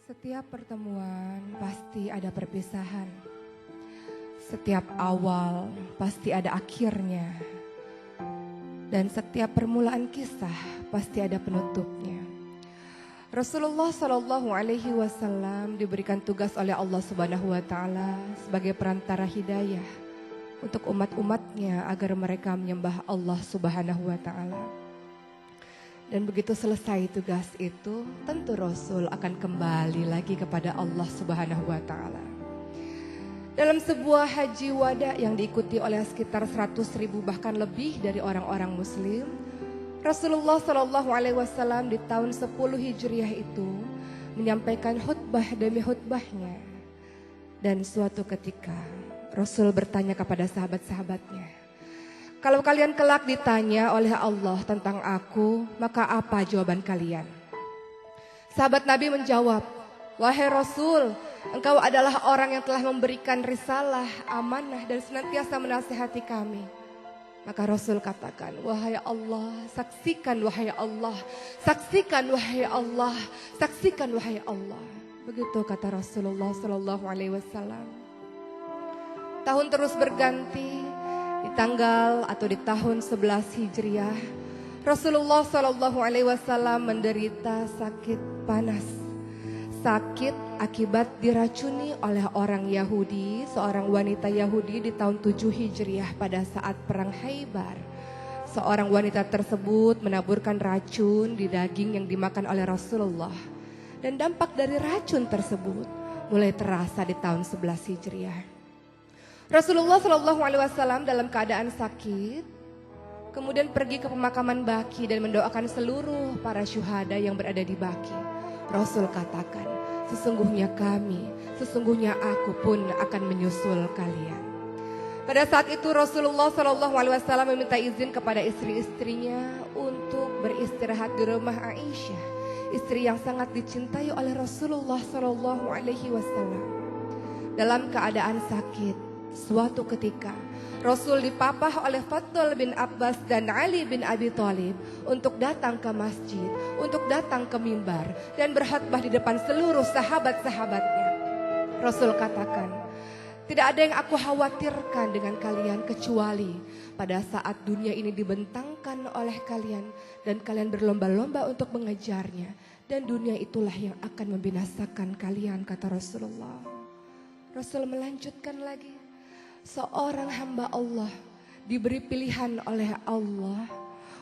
Setiap pertemuan pasti ada perpisahan. Setiap awal pasti ada akhirnya. Dan setiap permulaan kisah pasti ada penutupnya. Rasulullah Shallallahu Alaihi Wasallam diberikan tugas oleh Allah Subhanahu Wa Taala sebagai perantara hidayah untuk umat-umatnya agar mereka menyembah Allah Subhanahu Wa Taala. Dan begitu selesai tugas itu, tentu Rasul akan kembali lagi kepada Allah Subhanahu Wa Taala. Dalam sebuah haji wada yang diikuti oleh sekitar 100.000 bahkan lebih dari orang-orang Muslim, Rasulullah Shallallahu Alaihi Wasallam di tahun 10 Hijriah itu menyampaikan khutbah demi khutbahnya. Dan suatu ketika Rasul bertanya kepada sahabat-sahabatnya, kalau kalian kelak ditanya oleh Allah tentang aku, maka apa jawaban kalian? Sahabat Nabi menjawab, wahai Rasul, engkau adalah orang yang telah memberikan risalah, amanah dan senantiasa menasihati kami. Maka Rasul katakan, wahai Allah, saksikan wahai Allah, saksikan wahai Allah, saksikan wahai Allah. Begitu kata Rasulullah Sallallahu Alaihi Wasallam. Tahun terus berganti. Di tanggal atau di tahun 11 Hijriah, Rasulullah Shallallahu Alaihi Wasallam menderita sakit panas. Sakit akibat diracuni oleh orang Yahudi, seorang wanita Yahudi di tahun 7 Hijriah pada saat perang Khaybar. Seorang wanita tersebut menaburkan racun di daging yang dimakan oleh Rasulullah. Dan dampak dari racun tersebut mulai terasa di tahun 11 Hijriah. Rasulullah Shallallahu Alaihi Wasallam dalam keadaan sakit, kemudian pergi ke pemakaman Baqi dan mendoakan seluruh para syuhada yang berada di Baqi. Rasul katakan, sesungguhnya kami, sesungguhnya aku pun akan menyusul kalian. Pada saat itu Rasulullah Shallallahu Alaihi Wasallam meminta izin kepada istri-istrinya untuk beristirahat di rumah Aisyah, istri yang sangat dicintai oleh Rasulullah Shallallahu Alaihi Wasallam. Dalam keadaan sakit, suatu ketika Rasul dipapah oleh Fadl bin Abbas dan Ali bin Abi Thalib untuk datang ke masjid, untuk datang ke mimbar dan berkhutbah di depan seluruh sahabat-sahabatnya. Rasul katakan, tidak ada yang aku khawatirkan dengan kalian kecuali pada saat dunia ini dibentangkan oleh kalian dan kalian berlomba-lomba untuk mengejarnya, dan dunia itulah yang akan membinasakan kalian, kata Rasulullah. Rasul melanjutkan lagi, seorang hamba Allah diberi pilihan oleh Allah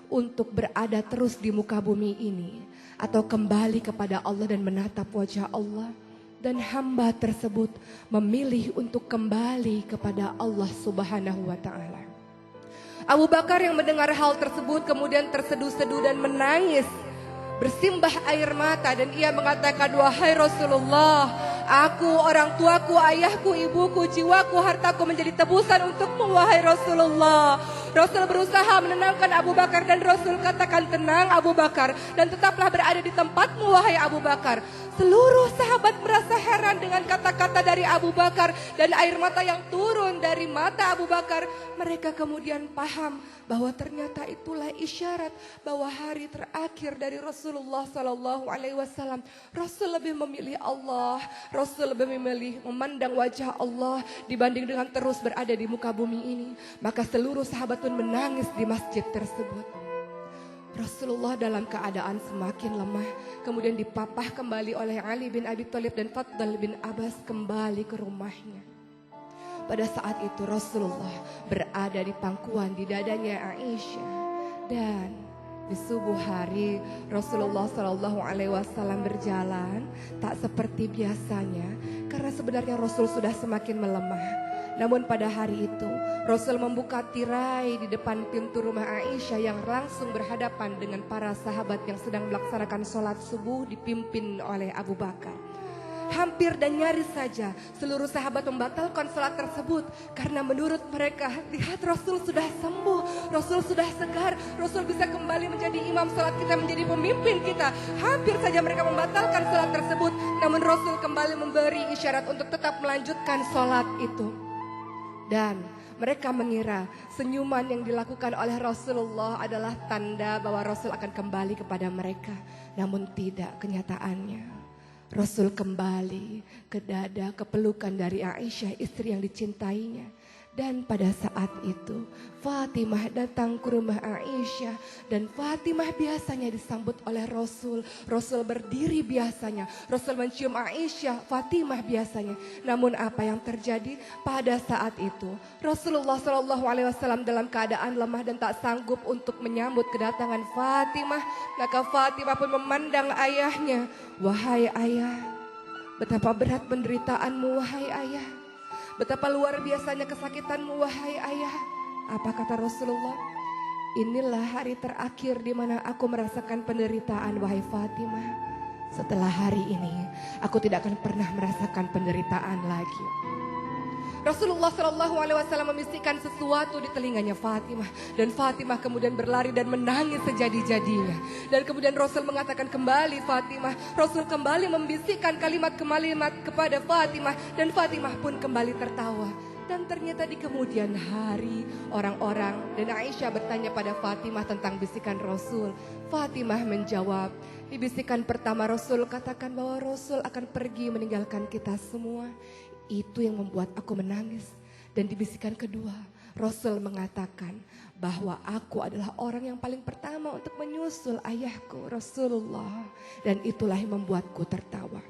untuk berada terus di muka bumi ini atau kembali kepada Allah dan menatap wajah Allah. Dan hamba tersebut memilih untuk kembali kepada Allah Subhanahu wa Ta'ala. Abu Bakar yang mendengar hal tersebut kemudian terseduh-seduh dan menangis, bersimbah air mata, dan ia mengatakan, wahai Rasulullah, aku, orang tuaku, ayahku, ibuku, jiwaku, hartaku menjadi tebusan untukmu, wahai Rasulullah. Rasul berusaha menenangkan Abu Bakar dan Rasul katakan, tenang Abu Bakar dan tetaplah berada di tempatmu, wahai Abu Bakar. Seluruh sahabat merasa heran dengan kata-kata dari Abu Bakar dan air mata yang turun dari mata Abu Bakar. Mereka kemudian paham bahwa ternyata itulah isyarat bahwa hari terakhir dari Rasulullah Sallallahu Alaihi Wasallam. Rasul lebih memilih Allah, Rasul lebih memilih memandang wajah Allah dibanding dengan terus berada di muka bumi ini. Maka seluruh sahabat pun menangis di masjid tersebut. Rasulullah dalam keadaan semakin lemah, kemudian dipapah kembali oleh Ali bin Abi Thalib dan Fadl bin Abbas kembali ke rumahnya. Pada saat itu Rasulullah berada di pangkuan di dadanya Aisyah, dan di subuh hari Rasulullah Shallallahu Alaihi Wasallam berjalan tak seperti biasanya karena sebenarnya Rasul sudah semakin melemah. Namun pada hari itu Rasul membuka tirai di depan pintu rumah Aisyah yang langsung berhadapan dengan para sahabat yang sedang melaksanakan sholat subuh dipimpin oleh Abu Bakar. Hampir dan nyaris saja seluruh sahabat membatalkan sholat tersebut karena menurut mereka, lihat Rasul sudah sembuh, Rasul sudah segar, Rasul bisa kembali menjadi imam sholat kita, menjadi pemimpin kita. Hampir saja mereka membatalkan sholat tersebut, namun Rasul kembali memberi isyarat untuk tetap melanjutkan sholat itu. Dan mereka mengira senyuman yang dilakukan oleh Rasulullah adalah tanda bahwa Rasul akan kembali kepada mereka. Namun tidak, kenyataannya Rasul kembali ke dada, ke pelukan dari Aisyah, istri yang dicintainya. Dan pada saat itu Fatimah datang ke rumah Aisyah. Dan Fatimah biasanya disambut oleh Rasul. Rasul berdiri biasanya. Rasul mencium Aisyah, Fatimah biasanya. Namun apa yang terjadi pada saat itu? Rasulullah SAW dalam keadaan lemah dan tak sanggup untuk menyambut kedatangan Fatimah. Maka Fatimah pun memandang ayahnya. Wahai ayah, betapa berat penderitaanmu wahai ayah. Betapa luar biasanya kesakitanmu wahai ayah. Apa kata Rasulullah? Inilah hari terakhir di mana aku merasakan penderitaan wahai Fatimah. Setelah hari ini aku tidak akan pernah merasakan penderitaan lagi. Rasulullah SAW membisikkan sesuatu di telinganya Fatimah. Dan Fatimah kemudian berlari dan menangis sejadi-jadinya. Dan kemudian Rasul mengatakan kembali Fatimah. Rasul kembali membisikkan kalimat-kalimat kepada Fatimah. Dan Fatimah pun kembali tertawa. Dan ternyata di kemudian hari orang-orang dan Aisyah bertanya pada Fatimah tentang bisikan Rasul. Fatimah menjawab, di bisikan pertama Rasul katakan bahwa Rasul akan pergi meninggalkan kita semua. Itu yang membuat aku menangis. Dan di bisikan kedua Rasul mengatakan bahwa aku adalah orang yang paling pertama untuk menyusul ayahku Rasulullah. Dan itulah yang membuatku tertawa.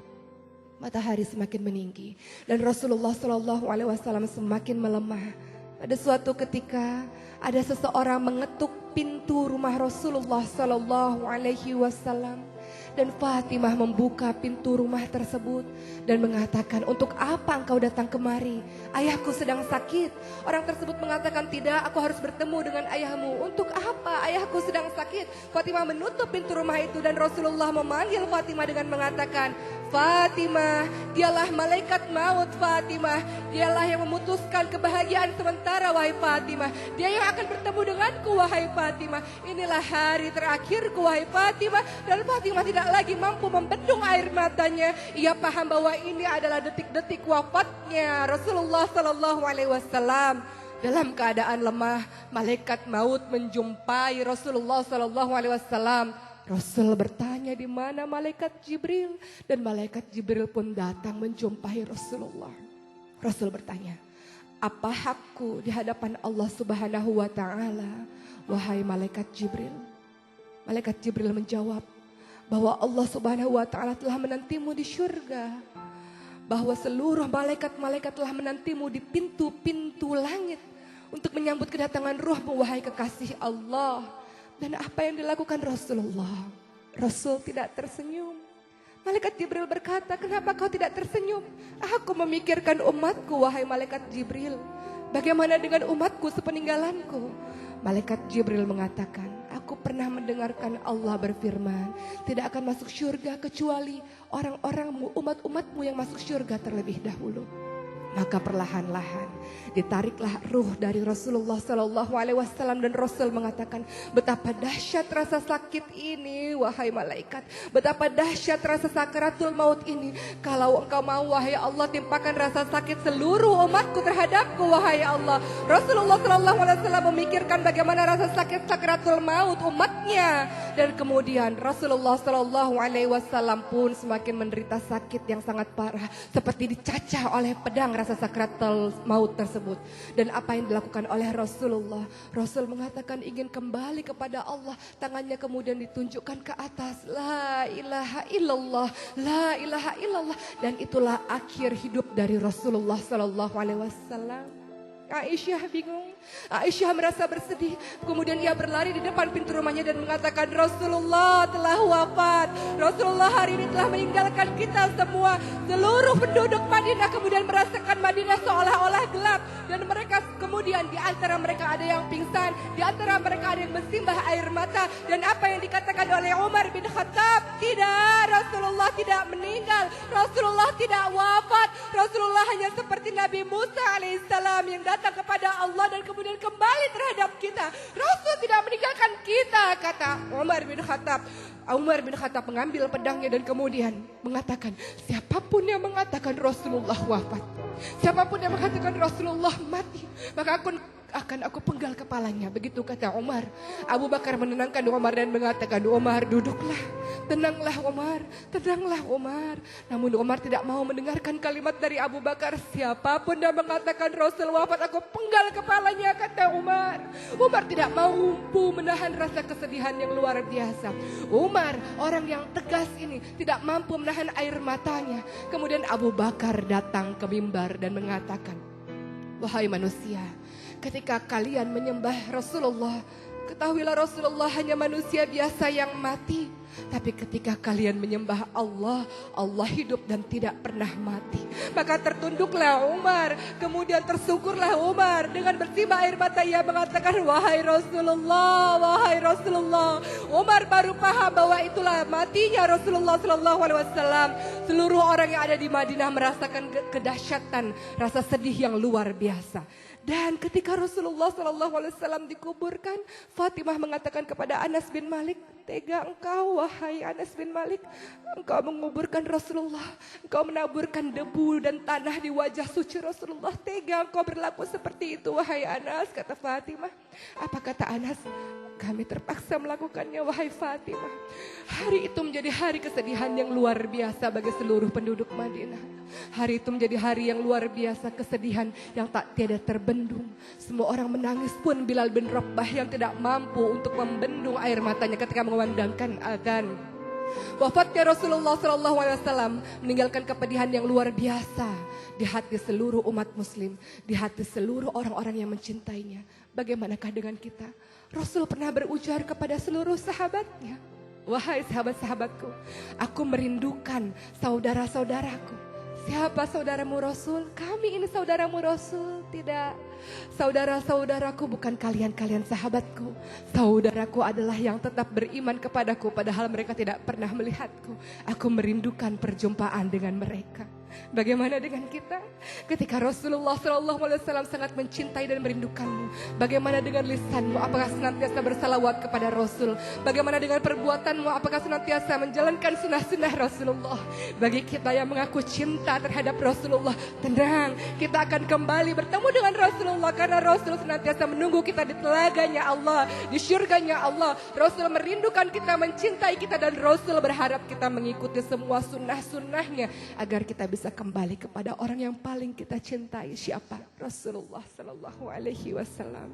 Matahari semakin meninggi dan Rasulullah SAW semakin melemah. Pada suatu ketika ada seseorang mengetuk pintu rumah Rasulullah SAW. Dan Fatimah membuka pintu rumah tersebut dan mengatakan, untuk apa engkau datang kemari? Ayahku sedang sakit. Orang tersebut mengatakan, tidak, aku harus bertemu dengan ayahmu. Untuk apa? Ayahku sedang sakit. Fatimah menutup pintu rumah itu dan Rasulullah memanggil Fatimah dengan mengatakan, Fatimah, dialah malaikat maut Fatimah. Dialah yang memutuskan kebahagiaan sementara wahai Fatimah. Dia yang akan bertemu denganku wahai Fatimah. Inilah hari terakhirku wahai Fatimah. Dan Fatimah tidak lagi mampu membendung air matanya. Ia paham bahwa ini adalah detik-detik wafatnya Rasulullah SAW. Dalam keadaan lemah, malaikat maut menjumpai Rasulullah SAW. Rasul bertanya di mana malaikat Jibril, dan malaikat Jibril pun datang menjumpai Rasulullah. Rasul bertanya, apa hakku di hadapan Allah Subhanahu wa taala wahai malaikat Jibril? Malaikat Jibril menjawab bahwa Allah Subhanahu wa taala telah menantimu di surga. Bahwa seluruh malaikat-malaikat telah menantimu di pintu-pintu langit untuk menyambut kedatangan ruhmu wahai kekasih Allah. Dan apa yang dilakukan Rasulullah? Rasul tidak tersenyum. Malaikat Jibril berkata, kenapa kau tidak tersenyum? Aku memikirkan umatku wahai malaikat Jibril. Bagaimana dengan umatku sepeninggalanku? Malaikat Jibril mengatakan, aku pernah mendengarkan Allah berfirman, tidak akan masuk surga kecuali orang-orangmu, umat-umatmu yang masuk surga terlebih dahulu. Maka perlahan-lahan ditariklah ruh dari Rasulullah SAW dan Rasul mengatakan, betapa dahsyat rasa sakit ini wahai malaikat, betapa dahsyat rasa sakaratul maut ini. Kalau engkau mau wahai Allah, timpakan rasa sakit seluruh umatku terhadapku wahai Allah. Rasulullah SAW memikirkan bagaimana rasa sakit sakaratul maut umatnya, dan kemudian Rasulullah SAW pun semakin menderita sakit yang sangat parah, seperti dicacah oleh pedang rasa sakratul maut tersebut. Dan apa yang dilakukan oleh Rasulullah? Rasul mengatakan ingin kembali kepada Allah. Tangannya kemudian ditunjukkan ke atas. La ilaha illallah, la ilaha illallah. Dan itulah akhir hidup dari Rasulullah SAW. Aisyah bingung. Aisyah merasa bersedih. Kemudian ia berlari di depan pintu rumahnya dan mengatakan, Rasulullah telah wafat. Rasulullah hari ini telah meninggalkan kita semua. Seluruh penduduk Madinah kemudian merasakan Madinah seolah-olah gelap. Dan mereka kemudian di antara mereka ada yang pingsan, di antara mereka ada yang bersimbah air mata. Dan apa yang dikatakan oleh Umar bin Khattab, tidak, Rasulullah tidak meninggal, Rasulullah tidak wafat. Rasulullah hanya seperti Nabi Musa alaihissalam yang datang kepada Allah dan kemudian kembali terhadap kita. Rasul tidak meninggalkan kita, kata Umar bin Khattab. Umar bin Khattab mengambil pedangnya dan kemudian mengatakan, siapapun yang mengatakan Rasulullah wafat, siapapun yang mengatakan Rasulullah mati, maka akan aku penggal kepalanya. Begitu kata Umar. Abu Bakar menenangkan Umar dan mengatakan, Umar duduklah, tenanglah Umar, tenanglah Umar. Namun Umar tidak mau mendengarkan kalimat dari Abu Bakar. Siapapun yang mengatakan Rasul wafat, aku penggal kepalanya, kata Umar. Umar tidak mampu menahan rasa kesedihan yang luar biasa. Umar, orang yang tegas ini, tidak mampu menahan air matanya. Kemudian Abu Bakar datang ke mimbar dan mengatakan, wahai manusia, ketika kalian menyembah Rasulullah, ketahuilah Rasulullah hanya manusia biasa yang mati. Tapi ketika kalian menyembah Allah, Allah hidup dan tidak pernah mati. Maka tertunduklah Umar, kemudian tersungkurlah Umar. Dengan bersimbah air mata ia mengatakan, wahai Rasulullah, wahai Rasulullah. Umar baru paham bahwa itulah matinya Rasulullah SAW. Seluruh orang yang ada di Madinah merasakan kedahsyatan, rasa sedih yang luar biasa. Dan ketika Rasulullah SAW dikuburkan, Fatimah mengatakan kepada Anas bin Malik, tega engkau wahai Anas bin Malik, engkau menguburkan Rasulullah, engkau menaburkan debu dan tanah di wajah suci Rasulullah, tega engkau berlaku seperti itu wahai Anas, kata Fatimah. Apa kata Anas? Kami terpaksa melakukannya wahai Fatimah. Hari itu menjadi hari kesedihan yang luar biasa bagi seluruh penduduk Madinah. Hari itu menjadi hari yang luar biasa, kesedihan yang tak tiada terbendung. Semua orang menangis pun Bilal bin Rabah yang tidak mampu untuk membendung air matanya ketika mengumandangkan adzan. Wafatnya Rasulullah SAW meninggalkan kepedihan yang luar biasa di hati seluruh umat muslim, di hati seluruh orang-orang yang mencintainya. Bagaimanakah dengan kita? Rasul pernah berujar kepada seluruh sahabatnya, wahai sahabat-sahabatku, aku merindukan saudara-saudaraku. Siapa saudaramu Rasul? Kami ini saudaramu Rasul. Tidak, saudara-saudaraku bukan kalian-kalian sahabatku. Saudaraku adalah yang tetap beriman kepadaku padahal mereka tidak pernah melihatku. Aku merindukan perjumpaan dengan mereka. Bagaimana dengan kita? Ketika Rasulullah SAW sangat mencintai dan merindukanmu, bagaimana dengan lisanmu? Apakah senantiasa bersalawat kepada Rasul? Bagaimana dengan perbuatanmu? Apakah senantiasa menjalankan sunnah-sunnah Rasulullah? Bagi kita yang mengaku cinta terhadap Rasulullah, tenang, kita akan kembali bertemu dengan Rasulullah karena Rasul senantiasa menunggu kita di telaganya Allah, di syurganya Allah. Rasul merindukan kita, mencintai kita, dan Rasul berharap kita mengikuti semua sunnah-sunnahnya agar kita bisa kembali kepada orang yang paling kita cintai. Siapa? Rasulullah Sallallahu Alaihi Wasallam.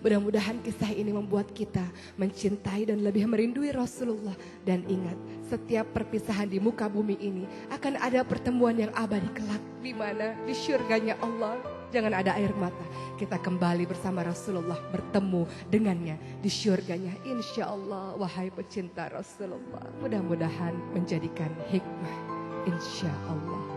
Mudah-mudahan kisah ini membuat kita mencintai dan lebih merindui Rasulullah. Dan ingat, setiap perpisahan di muka bumi ini akan ada pertemuan yang abadi kelak. Di mana? Di syurganya Allah. Jangan ada air mata. Kita kembali bersama Rasulullah, bertemu dengannya di syurganya. Insya Allah, wahai pecinta Rasulullah. Mudah-mudahan menjadikan hikmah. Insya Allah.